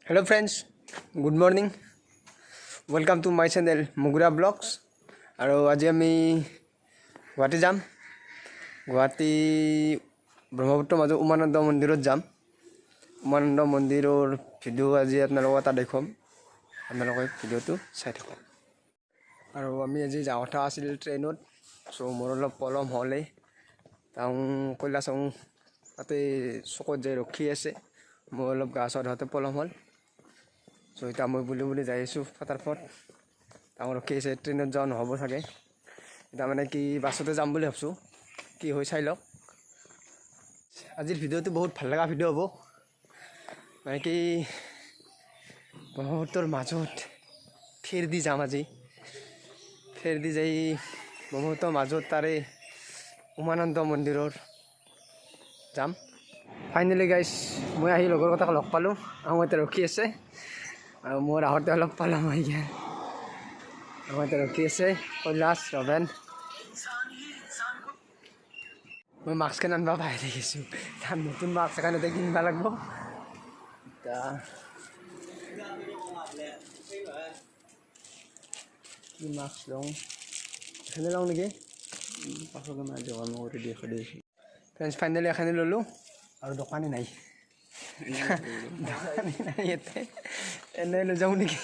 Hello friends, good morning. Welcome to my channel Muguria Vlogs. আৰু আজি আমি গুৱাহাটী যাম। গুৱাহাটী ব্ৰহ্মপুত্ৰ মাজৰ উমানন্দ মন্দিৰত যাম। উমানন্দ মন্দিৰৰ ভিডিঅ' আজি আপোনালোকক এটা দেখুৱাম। আপোনালোকে ভিডিঅ'টো চাই থাকক। আৰু আমি আজি যোৱা কথা আছিল ট্ৰেইনত। মোৰ অলপ পলম হ'লে কৈলাশং তাতে চকত যাই ৰখি আছে। মোৰ অলপ গা চা ধোৱাতে পলম হ'ল। এতিয়া মই বুলি যাই আছোঁ ফটাফট। ৰখি আছে, ট্ৰেইনত যোৱা নহ'ব চাগে। এতিয়া মানে কি বাছতে যাম বুলি ভাবছোঁ, কি হৈ চাই লওক। আজিৰ ভিডিঅ'টো বহুত ভাল লগা ভিডিঅ' হ'ব। মানে কি ব্ৰহ্মপুত্ৰৰ মাজত ফেৰ দি যাম আজি। ফেৰ দি যাই ব্ৰহ্মপুত্ৰৰ মাজত তাৰে উমানন্দ মন্দিৰৰ যাম। ফাইনেলি গাইজ মই আহি লগৰ কথাক লগ পালোঁ। আৰু মই এতিয়া ৰখি আছে আৰু মোৰ আহোঁতে অলপ পলম হৈ গ'ল। আমাৰ এতিয়া ৰখি আছে কৈলাশ ৰবেন। মই মাস্কখন আনিব পাহৰি গৈছোঁ। তাৰ নতুন মাস্ক এখনতে কিনিব লাগিব। কি মাস্ক লওঁ, এখানে লওঁ নেকি? পাছকে মই যোগাৰ কৰি দিছোঁ। ফ্ৰেণ্ডছ ফাইনেলি এখানে ল'লোঁ আৰু দোকানী নাই। দোকানী নাই ইয়াতে, এনেই লৈ যাওঁ নেকি?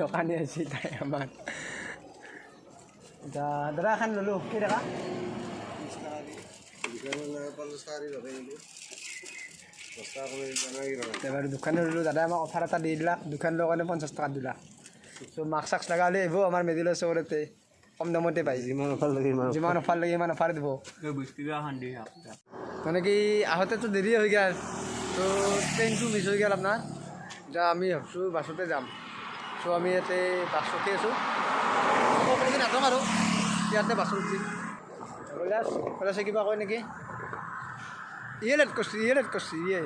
দোকানী আছে তাই আমাৰ। দাদা এখন ল'লোঁ, কেই টকা? এবাৰ দোকানে ল'লোঁ, দাদাই আমাক অফাৰ এটা দি দিলাক। দোকান লোৱাৰ কাৰণে 50 টকা দিলাক। চ' মাস্ক চাক্স লগা হ'লে আহিব আমাৰ মেডিকেলৰ চৰতে, কম দামতে পাই। যিমান অফাৰ লাগে ইমান অফাৰ দিব। মানে কি আহোঁতেতো দেৰি হৈ গ'ল, তো ট্ৰেইনটো মিছ হৈ গ'ল আপোনাৰ। এতিয়া আমি ভাবছোঁ বাছতে যাম। চ' আমি ইয়াতে বাছ ৰখি আছোঁ। সকলোকে নাটক আৰু ইয়াতে বাছত উঠিম। কৈলাশে কিবা কয় নেকি? ইয়ে লেট কৰিছে ইয়ে।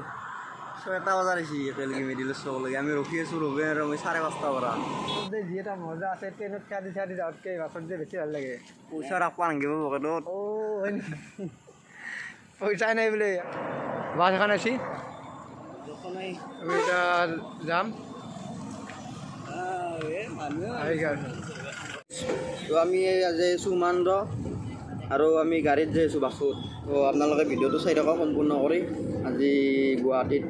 6টা বজাত আহিছে একেলগে মেডিকেলৰ চকলৈকে। আমি ৰখি আছোঁ, ৰ'বেন আৰু মই 5:30 পৰা। যি এটা মজা আছে ট্ৰেইনত খাদি যাওঁতকৈ বাছত যে বেছি ভাল লাগে। পইচা ৰাখবা নাগিব পকেটত। হয় নেকি? পইচাই নাই বোলে। বাছ এখন আছে, আমি এতিয়া যাম। তো আমি আজি আছোঁ উমানন্দ আৰু আমি গাড়ীত যাই আছোঁ বাছত। তো আপোনালোকে ভিডিঅ'টো চাই থাকক সম্পূৰ্ণ কৰি। আজি গুৱাহাটীত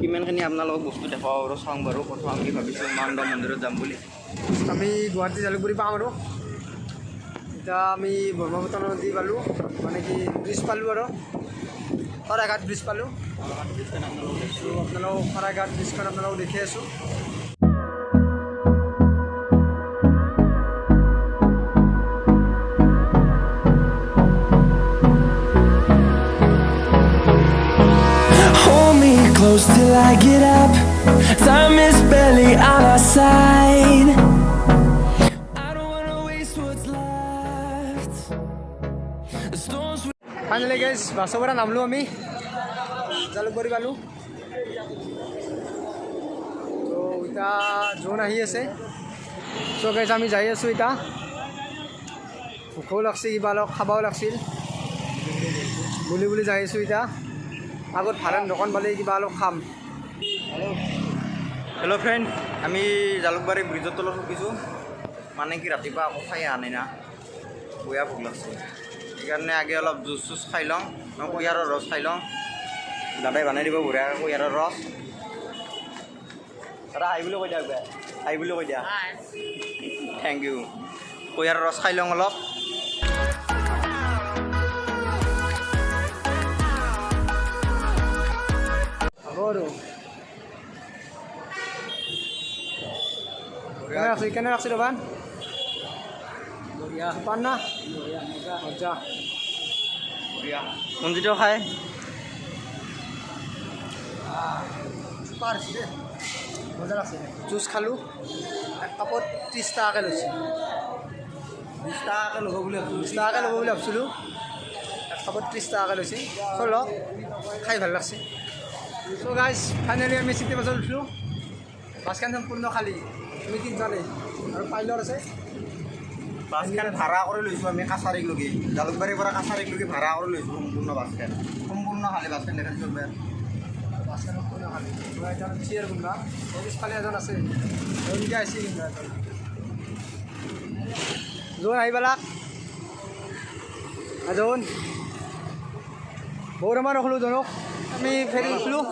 কিমানখিনি আপোনালোকক বস্তু দেখাব আৰু চাওঁ বাৰু। প্ৰথম আমি ভাবিছোঁ উমানন্দ মন্দিৰত যাম বুলি। আমি গুৱাহাটী জালুকবাৰী পাম আৰু এতিয়া আমি ব্ৰহ্মপুত্ৰ নদী পালোঁ, মানে কি ব্ৰিজ পালোঁ আৰু শৰাইঘাট ব্ৰিজ পালোঁ। আপোনালোক শৰাইঘাট ব্ৰিজখন আপোনালোক দেখি আছোঁ। Close till I get up. Time is barely on our side. I don't wanna waste what's left. The storms we finally guys বাছৰ পৰা নামলোঁ, আমি জালুকবাৰী পালোঁ। তো এতিয়া জোন আহি আছে। চ' গাইজ আমি যাই আছোঁ। এতিয়া ভোকো লাগছে, কিবা অলপ খাবও লাগছিল বুলি যাই আছোঁ। এতিয়া আগত ভাড়াৰ দোকান পালে কিবা অলপ খাম। হেল্ল' ফ্ৰেণ্ড, আমি জালুকবাৰী ব্ৰিজৰ তলত ৰখিছোঁ। মানে কি ৰাতিপুৱা আকৌ খাই আনে না, বয়া ভোক লাগছে। সেইকাৰণে আগে অলপ জুচ চুচ খাই লওঁ, কুঁহিয়াৰৰ ৰস খাই লওঁ। দাদাই বনাই দিব বঢ়িয়াকৈ কুঁহিয়াৰৰ ৰস। দাদা আহি বুলি কৈ দিয়া, আহি বুলি কৈ দিয়া। Thank you. কুঁহিয়াৰৰ ৰস খাই লওঁ অলপ। আৰু কেনে ৰাখছি দোকান? পান না মজা। মঞ্জিতো খায়। মজা লাগছে। জুচ খালোঁ, এক কাপত 30 টকাকৈ লৈছে। 20 টকাকৈ ল'ব বুলি 20 টকাকৈ ল'ব বুলি ভাবিছিলোঁ, এক কাপত 30 টকাকৈ লৈছে। চল খাই ভাল লাগছে। চ' গাইজ ফাইনেলি আমি চিটি বাছত উঠিলোঁ। বাছখন সম্পূৰ্ণ খালী, আমি তিনিজনে আৰু পাইলট আছে। বাছখন ভাড়া কৰি লৈছোঁ আমি কাছাৰীকলৈকে, জালুকবাৰীৰ পৰা কাছাৰীকলৈকে ভাড়া কৰি লৈছোঁ সম্পূৰ্ণ বাছখন। সম্পূৰ্ণ খালী বাছখন দেখাইছোঁ। চেয়াৰ কোনোবা পিছফালে এজন আছে তেওঁলোকে আহিছে কিন্তু যোন আহি পেলা এজন বহুত আমাৰ ৰখলোঁ জনক আমি ফেৰি উঠিলোঁ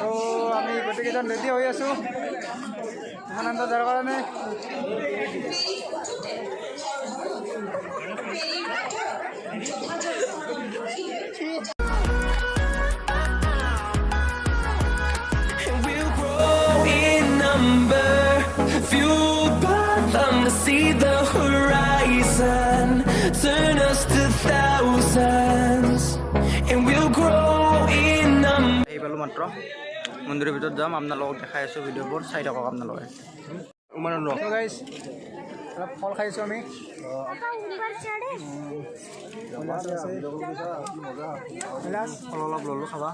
তো আমি গোটেইকেইজন ৰেডি হৈ আছোঁ উমানন্দ যোৱাৰ কাৰণে Fueled by them to see the horizon, turn us to thousands, and we'll grow in number. এই পালোঁ মাত্ৰ মন্দিৰৰ ভিতৰত যাম আপোনালোকক দেখাই আছোঁ ভিডিঅ'বোৰ চাই থাকক আপোনালোকে উমানন্দ গাইজ অলপ ফল খাইছোঁ আমি ফল অলপ ল'লোঁ খাবা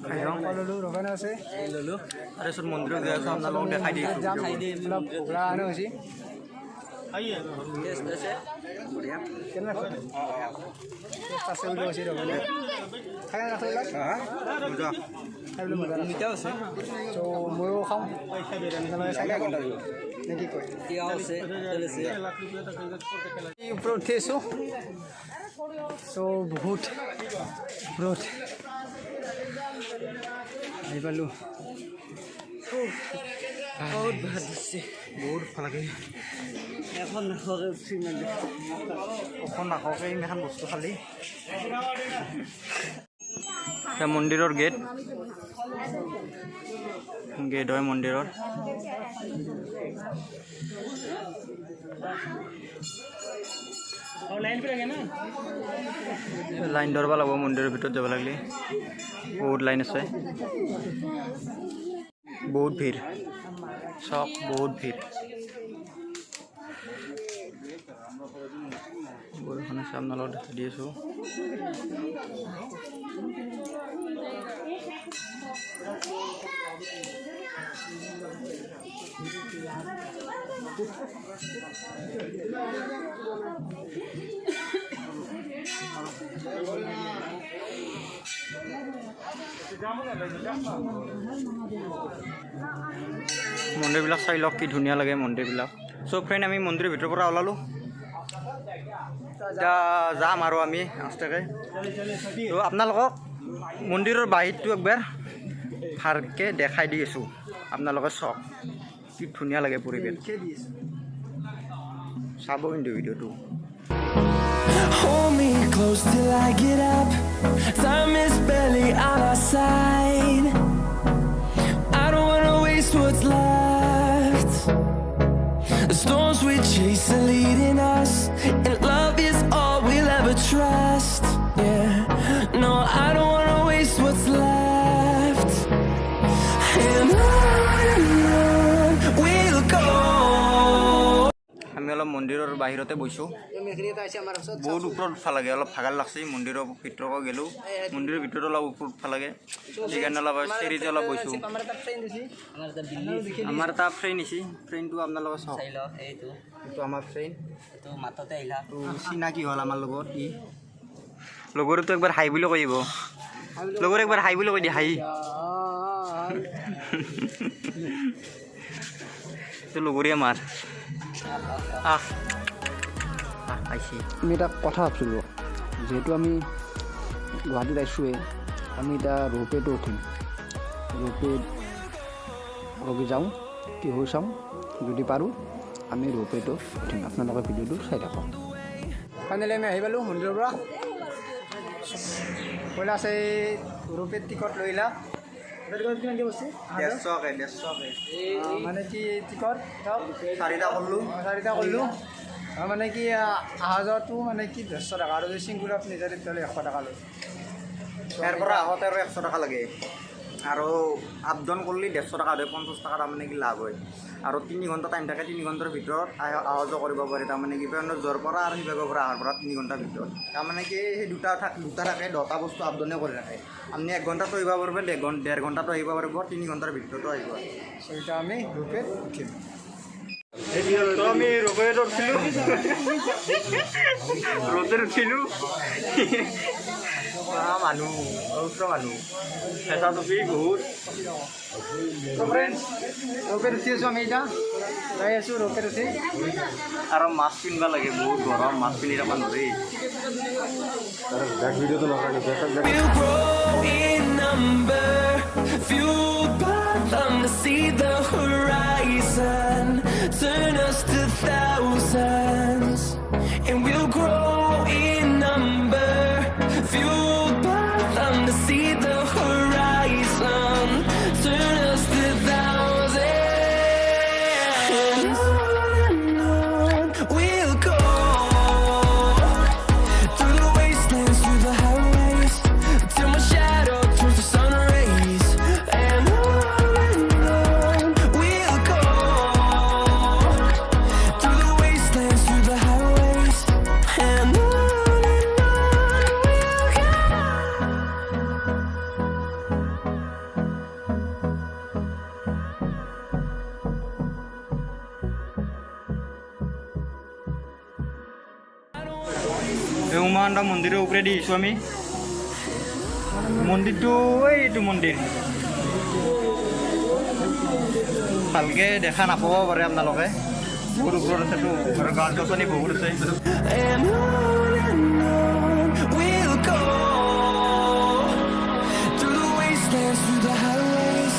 খাই লওঁ ল'লোঁ ৰবানা আছে ল'লোঁ তাৰপিছত মন্দিৰত গৈ আছোঁ আপোনালোকক দেখাই দিছোঁ যাম অলপ ভোগলা আনো হৈছে কেনে আছে বুলি কৈছে ৰবানা খাই নাখাবিলাক মিঠা আছে ত' ময়ো খাওঁ নে কি কয় ওপৰত উঠি আছোঁ চ' বহুত ওপৰত আহি পালোঁ বহুত ভাল দিছে বহুত ভাল লাগে এখন নাখোৱাকৈ উঠি মেলি এখন নাখোৱাকৈ ইমান বস্তু খালি মন্দিৰৰ গেট হয় মন্দিৰৰ লাইন ধৰব লাগিব মন্দিৰৰ ভিতৰত যাব লাগিলে বহুত লাইন আছে বহুত ভিৰ চক বহুত ভিৰ বৰষুণ আছে আপোনালোকক দেখা দি আছোঁ মন্দিৰবিলাক চাই লওক কি ধুনীয়া লাগে মন্দিৰবিলাক চ' ফ্ৰেণ্ড আমি মন্দিৰৰ ভিতৰৰ পৰা ওলালোঁ এতিয়া যাম আৰু আমি আস্তাকৈ তো আপোনালোকক মন্দিৰৰ বাহিৰটো একবাৰ ভালকৈ দেখাই দি আছোঁ আপোনালোকে চাওক কি ধুনীয়া লাগে পৰিৱেশ চাব কিন্তু ভিডিঅ'টো Hold me close till I get up. Time is barely on our side. I don't wanna waste what's left. The storms we chase are leading us, and love is all we'll ever trust. Yeah, no, I don't wanna waste what's left. And on we'll go. আমি অলপ মন্দিৰৰ বাহিৰতে বহিছোঁ বহুত ওপৰত উঠা লাগে অলপ ভাগাৰ লাগছে মন্দিৰৰ ভিতৰক গ'লোঁ মন্দিৰৰ ভিতৰত অলপ ওপৰত উঠা লাগে সেইকাৰণে অলপ চেৰিতে অলপ বহিছোঁ আমাৰ এটা ফ্ৰেণ্ড নিছি ফ্ৰেণ্ডটো আপোনালোকে চাওক এইটো আমাৰ ফ্ৰেণ্ড মাততে আহিলা চিনাকি হ'ল আমাৰ লগত ই লগৰটো একবাৰ হাই বুলি কৈ দিব লগৰ একবাৰ হাই বুলি কৈ দিয়ে হাই এইটো লগৰীয়া মাৰ আমি এটা কথা ভাবছিলোঁ যিহেতু আমি গুৱাহাটীত আহিছোঁৱে আমি এতিয়া ৰোপৱেটো উঠিম ৰোপৱেত ৰবি যাওঁ কি হৈ চাওঁ যদি পাৰোঁ আমি ৰোপৱেটো উঠিম আপোনালোকে ভিডিঅ'টো চাই থাকক ফাইনেলি আমি আহি পালোঁ মন্দিৰৰ পৰা পইলা আছে ৰোপৱেত টিকট লৈ লা কিমানকৈ বস্তু মানে কি টিকট চাৰিটা কৰিলোঁ মানে কি অহা যোৱাটো মানে কি 150 টকা আৰু যদি চিংগুলত নিজে তেতিয়াহ'লে 100 টকা লয় ইয়াৰ পৰা আহোঁতে আৰু 100 টকা লাগে আৰু আপ ডাউন কৰিলে 150 টকা হয় 50 টকা তাৰমানে কি লাভ হয় আৰু 3 ঘণ্টা টাইম থাকে 3 ঘণ্টাৰ ভিতৰত অহা যোৱা কৰিব পাৰে তাৰমানে কি যোৱাৰ পৰা আৰু শিৱসাগৰৰ পৰা অহাৰ পৰা 3 ঘণ্টাৰ ভিতৰত তাৰমানে কি সেই দুটা থাকে 10টা বস্তু আপ ডাউনে কৰি ৰাখে আপুনি 1 ঘণ্টাতো আহিব পাৰিব 1.5 ঘণ্টাতো আহিব পাৰিব 3 ঘণ্টাৰ ভিতৰতো আহিব চ' এতিয়া আমি ৰোপৱেত উঠিম তো আমি ৰোপৱেত উঠিলোঁ মানুহ ওচৰ মানুহ ফেঁচা টুপি বহুত ৰকেট উঠি আছোঁ আমি এতিয়া যাই আছোঁ ৰকেট উঠি আৰু মাছ কিনিব লাগে বহুত গৰম মাছ কিনি যাব নোৱাৰি We'll grow in number, fueled by them to see the horizon, turn us to thousands. And we'll grow in number, fueled by them to see the horizon, turn us to thousands. And on we'll go, through the wastelands, through the highways, till my shadow turns to sun rays. And on we'll go, through the wastelands, through the highways, and on we'll go. এই উমানন্দা মন্দিৰৰ ওপৰেদি আহিছোঁ আমি মন্দিৰটো এইটো মন্দিৰ ভালকৈ দেখা নাপাব পাৰে আপোনালোকে বহুত ওপৰত আছেতো আৰু গছ গছনি বহুত আছে And on we'll go, through the wastelands, through the highways,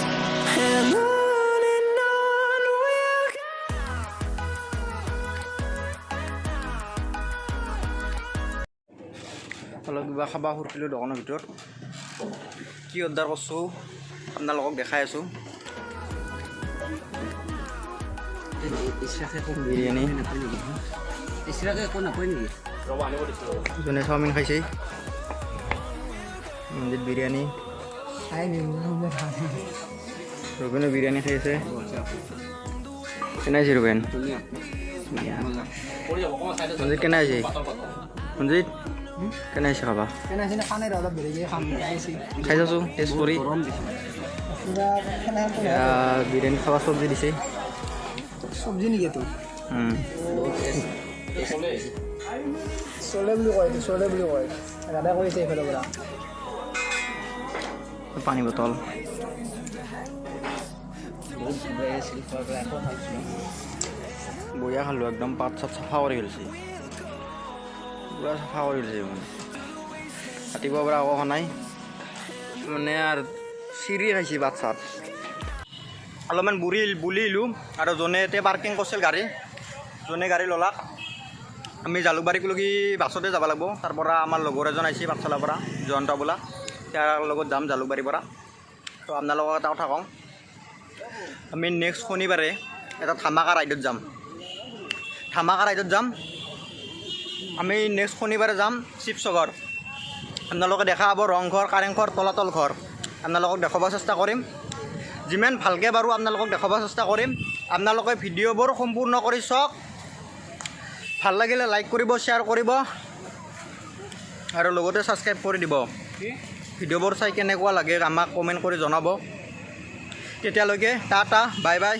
and on we'll go. অলপ কিবা খাবা সুৰিছিলোঁ দোকানৰ ভিতৰত কি অৰ্ডাৰ কৰিছোঁ আপোনালোকক দেখাই আছোঁ বিৰিয়ানী যোনে চাওমিন খাইছে মন্দিৰ বিৰিয়ানী ৰবেনে বিৰিয়ানী খাই আছে কেনে আছে ৰবেন মঞ্জিত কেনে আছে মঞ্জিত কেনে আছে খাবা খাই চাইছোঁ টেষ্ট কৰি বিৰিয়ানী খাবা চব্জি দিছে চব্জি নেকি এইটো চলে বুলি কয় চলে বুলি কয় দাদাই কৈছে এইফালৰ পৰা পানী বটল বঢ়িয়া খালোঁ একদম পাত চাত চাফা কৰি ফেলছে পুৰা চাফা কৰি ফেলছে মানে ৰাতিপুৱাৰ পৰা একো নাই মানে আৰু চিৰি খাইছে পাত চাত অলপমান বুলিলোঁ আৰু যোনে এতিয়া পাৰ্কিং কৰিছিল গাড়ী যোনে গাড়ী ল'লাক আমি জালুকবাৰীলৈকে বাছতে যাব লাগিব তাৰ পৰা আমাৰ লগৰ এজন আহিছে পাঠশালাৰ পৰা জয়ন্ত বোলা তাৰ লগত যাম জালুকবাৰীৰ পৰা তো আপোনালোকক এটা কথা কওঁ আমি নেক্সট শনিবাৰে এটা ধামাকা ৰাইডত যাম আমি নেক্সট শনিবাৰে যাম শিৱসাগৰ আপোনালোকে দেখা পাব ৰংঘৰ কাৰেংঘৰ তলাতল ঘৰ আপোনালোকক দেখাব চেষ্টা কৰিম যিমান ভালকৈ বাৰু আপোনালোকক দেখাব চেষ্টা কৰিম আপোনালোকে ভিডিঅ'বোৰ সম্পূৰ্ণ কৰি চাওক ভাল লাগিলে লাইক কৰিব শ্বেয়াৰ কৰিব আৰু লগতে ছাবস্ক্ৰাইব কৰি দিব ভিডিঅ'বোৰ চাই কেনেকুৱা লাগে আমাক কমেণ্ট কৰি জনাব তেতিয়ালৈকে টাটা বাই বাই